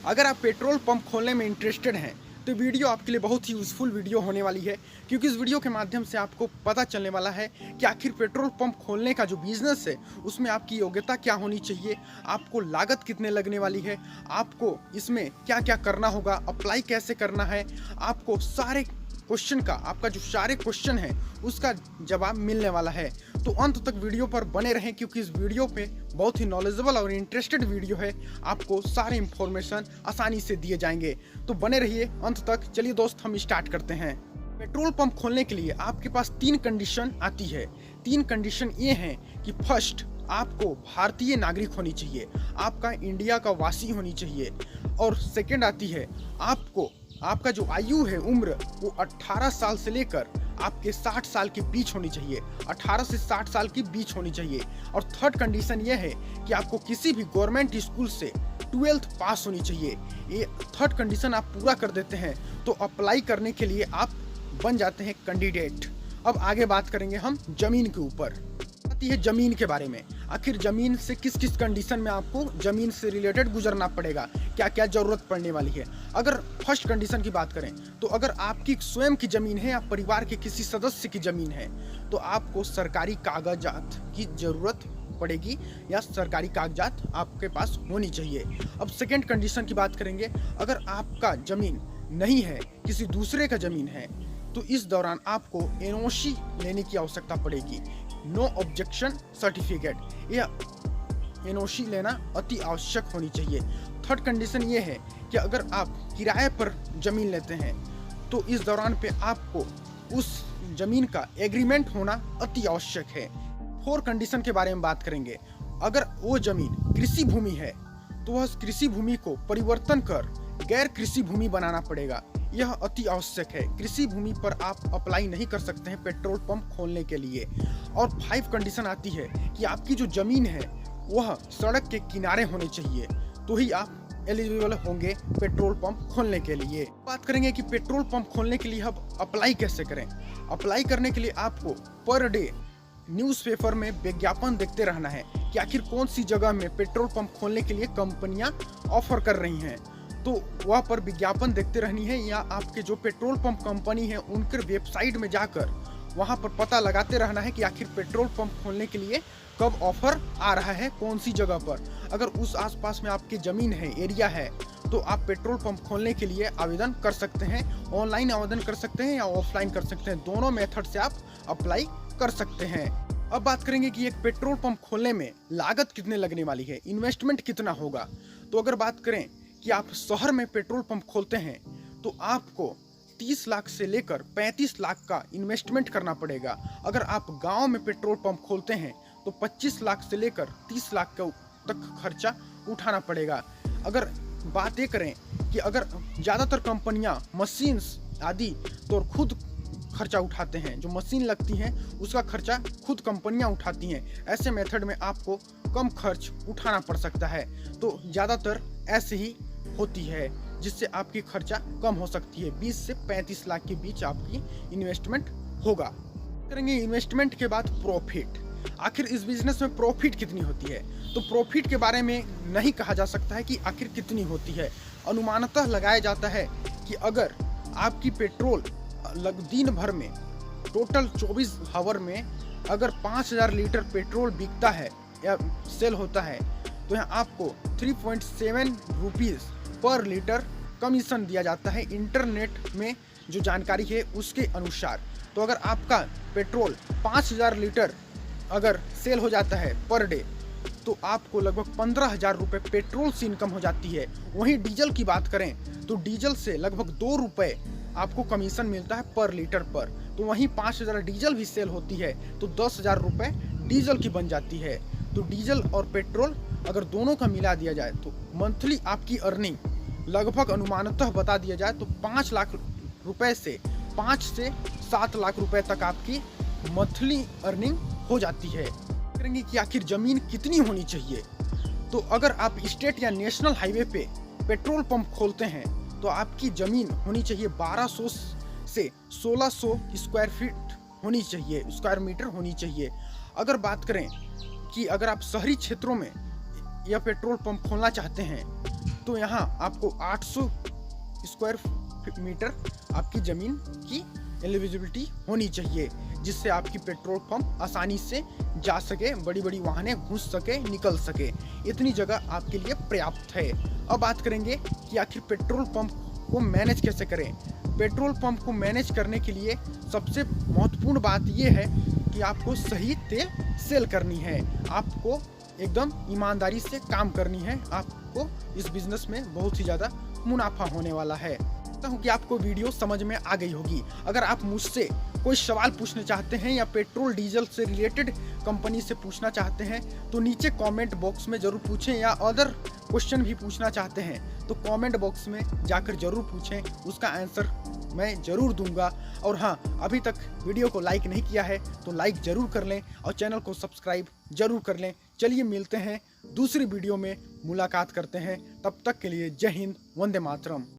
अगर आप petrol pump खोलने में इंटरेस्टेड हैं तो वीडियो आपके लिए बहुत ही यूज़फुल वीडियो होने वाली है, क्योंकि इस वीडियो के माध्यम से आपको पता चलने वाला है कि आखिर पेट्रोल पंप खोलने का जो बिजनेस है उसमें आपकी योग्यता क्या होनी चाहिए, आपको लागत कितने लगने वाली है, आपको इसमें क्या क्या करना होगा, अप्लाई कैसे करना है, आपको सारे क्वेश्चन का आपका जो सारे क्वेश्चन है उसका जवाब मिलने वाला है। तो अंत तक वीडियो पर बने रहें, क्योंकि इस वीडियो पे बहुत ही नॉलेजेबल और इंटरेस्टेड वीडियो है, आपको सारे इंफॉर्मेशन आसानी से दिए जाएंगे। तो बने रहिए अंत तक। चलिए दोस्त, हम स्टार्ट करते हैं। पेट्रोल पंप खोलने के लिए आपके पास 3 कंडीशन आती है। 3 कंडीशन ये हैं कि फर्स्ट, आपको भारतीय नागरिक होनी चाहिए, आपका इंडिया का वासी होनी चाहिए। और सेकंड आती है, आपका जो आयु है, उम्र, वो 18 साल से लेकर आपके 60 साल के बीच होनी चाहिए, 18 से 60 साल के बीच होनी चाहिए। और थर्ड कंडीशन ये है कि आपको किसी भी गवर्नमेंट स्कूल से 12th पास होनी चाहिए। ये थर्ड कंडीशन आप पूरा कर देते हैं तो अप्लाई करने के लिए आप बन जाते हैं कैंडिडेट। अब आगे बात करेंगे हम जमीन के ऊपर। आती है जमीन के बारे में। आखिर जमीन से किस किस कंडीशन में आपको जमीन से रिलेटेड गुजरना पड़ेगा, क्या क्या जरूरत पड़ने वाली है। अगर फर्स्ट कंडीशन की बात करें तो अगर आपकी स्वयं की जमीन है या परिवार के किसी सदस्य की जमीन है तो आपको सरकारी कागजात की जरूरत पड़ेगी या सरकारी कागजात आपके पास होनी चाहिए। अब सेकेंड कंडीशन की बात करेंगे। अगर आपका जमीन नहीं है, किसी दूसरे का जमीन है, तो इस दौरान आपको एनओसी लेने की आवश्यकता पड़ेगी, नो ऑब्जेक्शन सर्टिफिकेट। यह एनओसी लेना अति आवश्यक होनी चाहिए। थर्ड कंडीशन ये है कि अगर आप किराए पर जमीन लेते हैं तो इस दौरान पे आपको उस जमीन का एग्रीमेंट होना अति आवश्यक है। फोर्थ कंडीशन के बारे में बात करेंगे। अगर वो जमीन कृषि भूमि है तो वह कृषि भूमि को परिवर्तन कर गैर कृषि भूमि बनाना पड़ेगा, यह अति आवश्यक है। कृषि भूमि पर आप अप्लाई नहीं कर सकते हैं पेट्रोल पंप खोलने के लिए। और 5 कंडीशन आती है कि आपकी जो जमीन है वह सड़क के किनारे होने चाहिए, तो ही आप एलिजिबल होंगे पेट्रोल पंप खोलने के लिए। बात करेंगे कि पेट्रोल पंप खोलने के लिए हम अप्लाई कैसे करें। अप्लाई करने के लिए आपको पर डे न्यूज़पेपर में विज्ञापन देखते रहना है कि आखिर कौन सी जगह में पेट्रोल पंप खोलने के लिए कंपनियां ऑफर कर रही हैं, तो वहाँ पर विज्ञापन देखते रहनी है। या आपके जो पेट्रोल पंप कंपनी है उनके वेबसाइट में जाकर वहाँ पर पता लगाते रहना है कि आखिर पेट्रोल पंप खोलने के लिए कब ऑफर आ रहा है, कौन सी जगह पर। अगर उस आसपास में आपकी ज़मीन है, एरिया है, तो आप पेट्रोल पंप खोलने के लिए आवेदन कर सकते हैं। ऑनलाइन आवेदन कर सकते हैं या ऑफलाइन कर सकते हैं, दोनों मेथड से आप अप्लाई कर सकते हैं। अब बात करेंगे कि एक पेट्रोल पंप खोलने में लागत कितने लगने वाली है, इन्वेस्टमेंट कितना होगा। तो अगर बात करें कि आप शहर में पेट्रोल पंप खोलते हैं तो आपको 30 लाख से लेकर 35 लाख का इन्वेस्टमेंट करना पड़ेगा। अगर आप गांव में पेट्रोल पंप खोलते हैं तो 25 लाख से लेकर 30 लाख तक खर्चा उठाना पड़ेगा। अगर बात ये करें कि अगर ज़्यादातर कंपनियां मशीन्स आदि तो खुद खर्चा उठाते हैं, जो मशीन लगती हैं उसका खर्चा खुद कंपनियां उठाती हैं, ऐसे मेथड में आपको कम खर्च उठाना पड़ सकता है। तो ज़्यादातर ऐसे ही होती है जिससे आपकी खर्चा कम हो सकती है। 20 से 35 लाख के बीच आपकी इन्वेस्टमेंट होगा। करेंगे इन्वेस्टमेंट के बाद प्रॉफिट। आखिर इस बिजनेस में प्रॉफिट कितनी होती है, तो प्रॉफिट के बारे में नहीं कहा जा सकता है कि आखिर कितनी होती है। अनुमानतः लगाया जाता है कि अगर आपकी पेट्रोल दिन भर में टोटल 24 आवर में अगर 5000 लीटर पेट्रोल बिकता है या सेल होता है तो यहाँ आपको 3.7 रुपीज़ पर लीटर कमीशन दिया जाता है, इंटरनेट में जो जानकारी है उसके अनुसार। तो अगर आपका पेट्रोल 5000 लीटर अगर सेल हो जाता है पर डे तो आपको लगभग 15,000 रुपये पेट्रोल से इनकम हो जाती है। वहीं डीजल की बात करें तो डीजल से लगभग 2 रुपये आपको कमीशन मिलता है पर लीटर पर। तो वहीं 5000 डीजल भी सेल होती है तो 10,000 रुपये डीजल की बन जाती है। तो डीजल और पेट्रोल अगर दोनों का मिला दिया जाए तो मंथली आपकी अर्निंग लगभग अनुमानतः बता दिया जाए तो 5 लाख रुपए से 5 से 7 लाख रुपए तक आपकी मंथली अर्निंग हो जाती है। करेंगे कि आखिर ज़मीन कितनी होनी चाहिए। तो अगर आप स्टेट या नेशनल हाईवे पे पेट्रोल पंप खोलते हैं तो आपकी ज़मीन होनी चाहिए 1200 से 1600 स्क्वायर फीट होनी चाहिए, स्क्वायर मीटर होनी चाहिए। अगर बात करें कि अगर आप शहरी क्षेत्रों में यह पेट्रोल पंप खोलना चाहते हैं तो यहाँ आपको 800 स्क्वायर मीटर आपकी ज़मीन की एलिजिबिलिटी होनी चाहिए, जिससे आपकी पेट्रोल पंप आसानी से जा सके, बड़ी बड़ी वाहनें घुस सके, निकल सके। इतनी जगह आपके लिए पर्याप्त है। अब बात करेंगे कि आखिर पेट्रोल पंप को मैनेज कैसे करें। पेट्रोल पंप को मैनेज करने के लिए सबसे महत्वपूर्ण बात यह है कि आपको सही तेल सेल करनी है, आपको एकदम ईमानदारी से काम करनी है। आपको इस बिजनेस में बहुत ही ज़्यादा मुनाफा होने वाला है। लगता हूँ कि आपको वीडियो समझ में आ गई होगी। अगर आप मुझसे कोई सवाल पूछना चाहते हैं या पेट्रोल डीजल से रिलेटेड कंपनी से पूछना चाहते हैं तो नीचे कमेंट बॉक्स में ज़रूर पूछें, या अदर क्वेश्चन भी पूछना चाहते हैं तो कमेंट बॉक्स में जाकर ज़रूर पूछें, उसका आंसर मैं ज़रूर दूंगा। और हाँ, अभी तक वीडियो को लाइक नहीं किया है तो लाइक ज़रूर कर लें और चैनल को सब्सक्राइब ज़रूर कर लें। चलिए मिलते हैं दूसरी वीडियो में, मुलाकात करते हैं। तब तक के लिए जय हिंद, वंदे मातरम।